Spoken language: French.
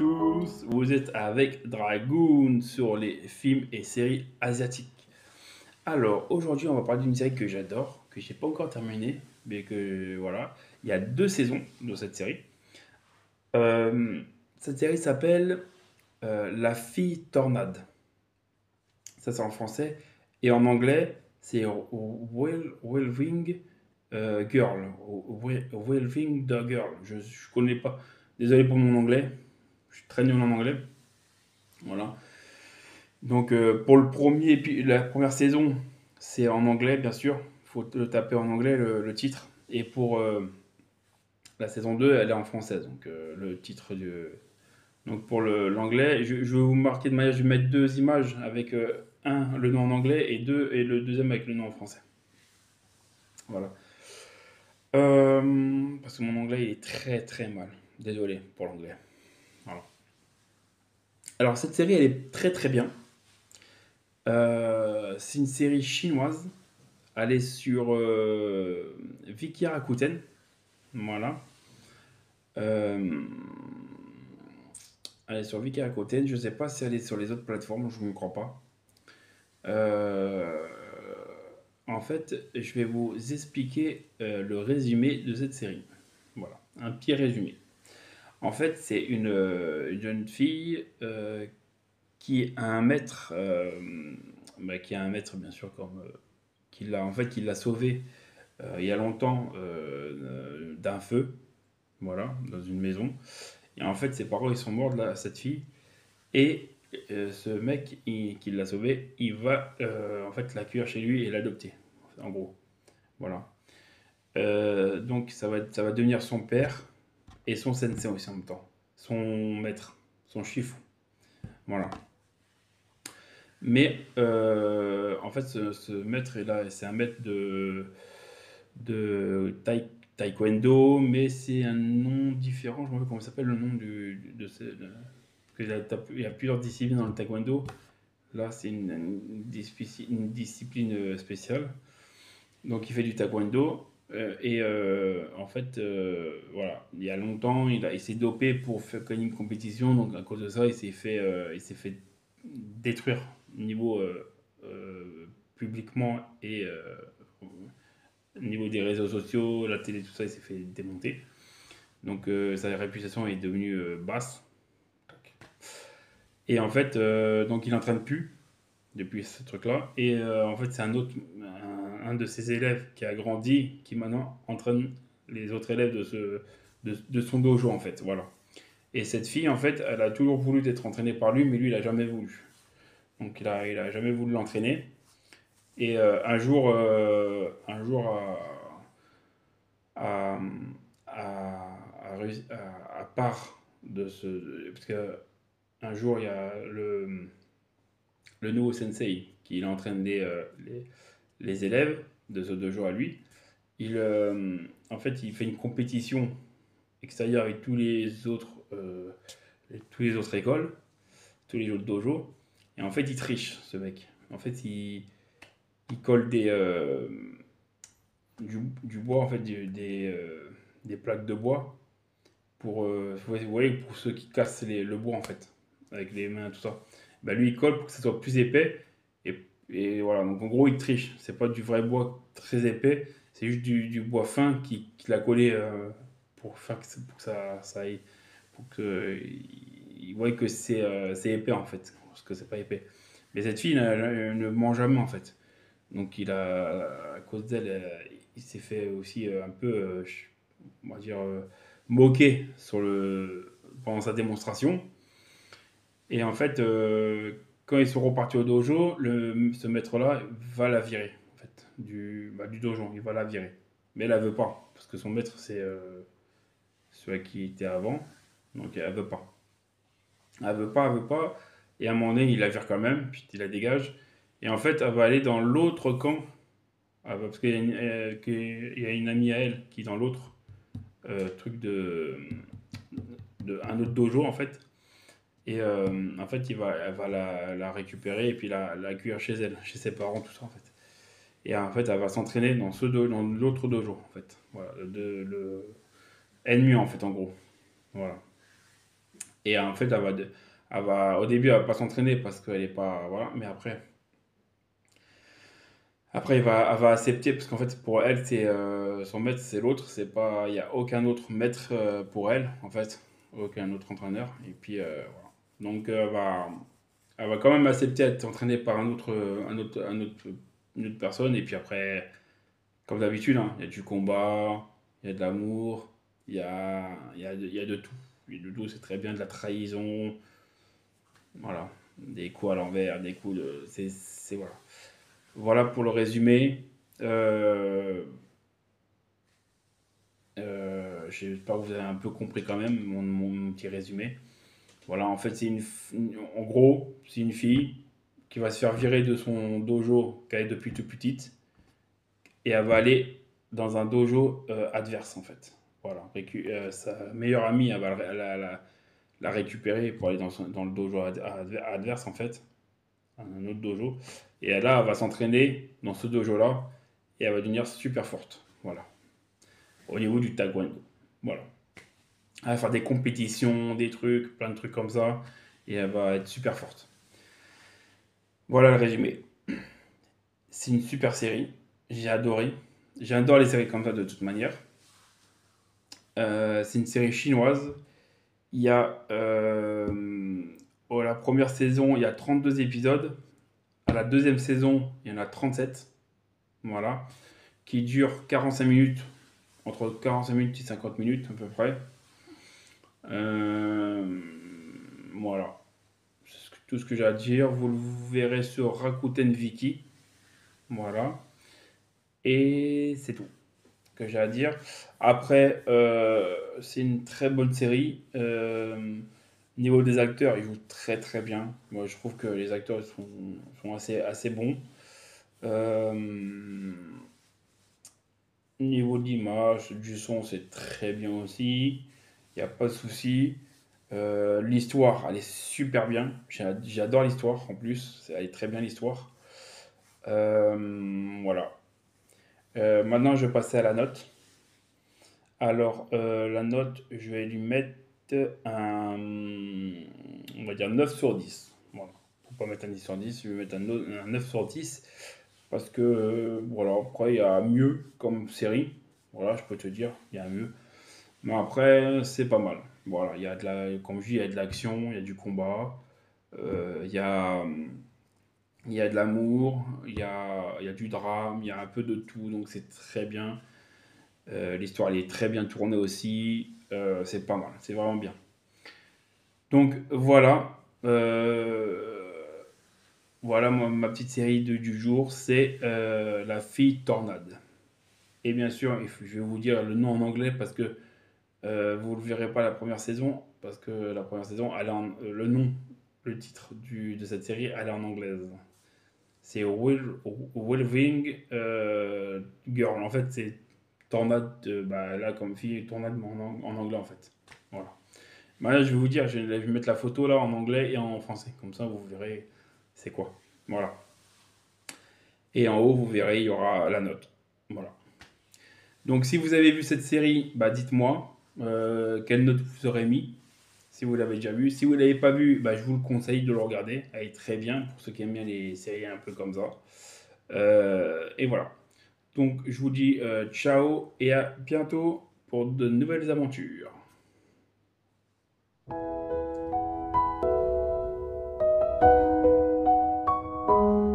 tous, vous êtes avec Dragoon sur les films et séries asiatiques. Alors, aujourd'hui, on va parler d'une série que j'adore, que j'ai pas encore terminée, mais que voilà, il y a 2 saisons de cette série. Euh, Cette série s'appelle La fille tornade. Ça, c'est en français. Et en anglais, c'est Whirlwind Girl. Whirlwind the Girl. Je connais pas. Désolé pour mon anglais. Je suis très nul en anglais. Voilà. Donc, pour la première saison, c'est en anglais, bien sûr. Il faut le taper en anglais, le titre. Et pour la saison 2, elle est en française. Donc, le titre du. Donc, pour l'anglais, je vais vous marquer de manière, je vais mettre 2 images avec un, le nom en anglais, et le deuxième avec le nom en français. Voilà. Parce que mon anglais, il est très très mal. Désolé pour l'anglais. Voilà. Alors, cette série, elle est très très bien. C'est une série chinoise. Elle est sur Viki Rakuten. Voilà. Euh, Elle est sur Viki Rakuten. Je ne sais pas si elle est sur les autres plateformes. Je ne crois pas. Euh, En fait, je vais vous expliquer le résumé de cette série. Voilà. Un petit résumé. En fait, c'est une jeune fille qui a un maître, qui a un maître bien sûr comme qui l'a sauvée il y a longtemps d'un feu, voilà, dans une maison. Et en fait, ses parents ils sont morts de cette fille et ce mec qui l'a sauvée, il va en fait l'accueillir chez lui et l'adopter, en gros, voilà. Donc ça va devenir son père et son sensei aussi en même temps, son maître, son shifu, voilà. Mais en fait, ce maître est là, c'est un maître de taekwondo, mais c'est un nom différent. Je me rappelle comment s'appelle le nom parce qu'il y a plusieurs disciplines dans le taekwondo. Là, c'est une discipline spéciale. Donc, il fait du taekwondo. En fait, voilà, il y a longtemps, il s'est dopé pour faire gagner une compétition. Donc, à cause de ça, il s'est fait détruire au niveau publiquement et au niveau des réseaux sociaux, la télé, tout ça, il s'est fait démonter. Donc sa réputation est devenue basse. Et en fait, donc il n'entraîne plus depuis ce truc-là. Et en fait, c'est un de ses élèves qui a grandi, qui maintenant entraîne les autres élèves de son dojo, en fait. Voilà. Et cette fille, en fait, elle a toujours voulu être entraînée par lui, mais lui, il a jamais voulu. Donc il a jamais voulu l'entraîner. Et un jour à, à part de ce. Parce que un jour, il y a le nouveau sensei qui entraîne les élèves de ce dojo à lui. En fait, il fait une compétition extérieure avec tous les autres écoles, tous les autres dojos. Et en fait, il triche, ce mec. En fait, il colle du bois, en fait, des plaques de bois vous voyez, pour ceux qui cassent le bois, en fait, avec les mains, tout ça. Bah, lui, il colle pour que ça soit plus épais. Et voilà, donc en gros, il triche. C'est pas du vrai bois très épais, c'est juste du bois fin qu'il a collé pour que ça aille. Pour que, il voit que c'est épais, en fait, parce que c'est pas épais. Mais cette fille ne ment jamais, en fait. Donc à cause d'elle, il s'est fait aussi un peu, on va dire, moquer pendant sa démonstration. Et en fait, quand ils sont repartis au dojo, ce maître-là va la virer, en fait, du dojo, il va la virer. Mais elle, elle veut pas, parce que son maître, c'est celui qui était avant, donc elle veut pas. Elle veut pas, elle veut pas, et à un moment donné, il la vire quand même, puis il la dégage. Et en fait, elle va aller dans l'autre camp. Parce qu'il y a une amie à elle qui est dans l'autre truc de un autre dojo en fait. Et en fait, elle va la récupérer et puis la accueillir chez elle, chez ses parents, tout ça en fait. Et en fait, elle va s'entraîner dans l'autre dojo en fait. Voilà, le ennemi en fait en gros. Voilà. Et en fait, au début, elle va pas s'entraîner parce qu'elle est pas, voilà, mais après, elle va accepter parce qu'en fait, pour elle, son maître, c'est l'autre, c'est pas, il y a aucun autre maître pour elle, en fait, aucun autre entraîneur. Et puis, voilà. Donc, elle va quand même accepter d'être entraînée par une autre personne. Et puis après, comme d'habitude, hein, il y a du combat, il y a de l'amour, il y a de tout. Il y a de tout, c'est très bien, de la trahison, voilà. Des coups à l'envers, des coups de. Voilà. Voilà pour le résumé. Euh, J'espère que vous avez un peu compris quand même mon petit résumé. Voilà, en fait, en gros, c'est une fille qui va se faire virer de son dojo qu'elle est depuis toute petite et elle va aller dans un dojo adverse en fait. Voilà, sa meilleure amie, elle va la récupérer pour aller dans le dojo adverse en fait, un autre dojo. Et là, elle va s'entraîner dans ce dojo-là et elle va devenir super forte. Voilà, au niveau du taekwondo. Voilà. Elle va faire des compétitions, des trucs, plein de trucs comme ça et elle va être super forte. Voilà le résumé. C'est une super série. J'ai adoré. J'adore les séries comme ça de toute manière. C'est une série chinoise. Il y a la première saison, il y a 32 épisodes. À la deuxième saison, il y en a 37. Voilà. Qui durent 45 minutes. Entre 45 minutes et 50 minutes à peu près. Voilà. Tout ce que j'ai à dire. Vous le verrez sur Rakuten Viki. Voilà. Et c'est tout que j'ai à dire. Après, c'est une très bonne série. Niveau des acteurs, ils jouent très très bien. Moi, je trouve que les acteurs sont assez bons. Euh, Niveau de l'image, du son, c'est très bien aussi. Il n'y a pas de souci. L'histoire, elle est super bien. J'adore l'histoire en plus. Elle est très bien l'histoire. Voilà. Maintenant, je vais passer à la note. Alors, la note, je vais lui mettre un, on va dire 9 sur 10. Voilà. Pour pas mettre un 10 sur 10, je vais mettre un 9 sur 10. Parce que, voilà, après, il y a mieux comme série. Voilà, je peux te dire, il y a mieux. Mais après, c'est pas mal. Voilà, comme je dis, il y a de l'action, il y a du combat, euh, il y a, il y a de l'amour, il y a du drame, il y a un peu de tout, donc c'est très bien. L'histoire elle est très bien tournée aussi. C'est pas mal, c'est vraiment bien. Donc voilà, voilà ma petite série du jour, c'est La fille tornade. Et bien sûr, je vais vous dire le nom en anglais parce que vous ne le verrez pas la première saison, parce que la première saison, le nom, le titre de cette série, elle est en anglaise. C'est Whirlwind Girl. En fait, c'est tornade, bah, là comme fille, tornade mais en anglais en fait. Voilà. Bah, là, je vais vous dire, je vais mettre la photo là en anglais et en français. Comme ça, vous verrez c'est quoi. Voilà. Et en haut, vous verrez, il y aura la note. Voilà. Donc, si vous avez vu cette série, bah, dites-moi quelle note vous aurez mis. Si vous l'avez déjà vu. Si vous ne l'avez pas vu, bah, je vous le conseille de le regarder. Elle est très bien pour ceux qui aiment bien les séries un peu comme ça. Et voilà. Donc, je vous dis ciao et à bientôt pour de nouvelles aventures.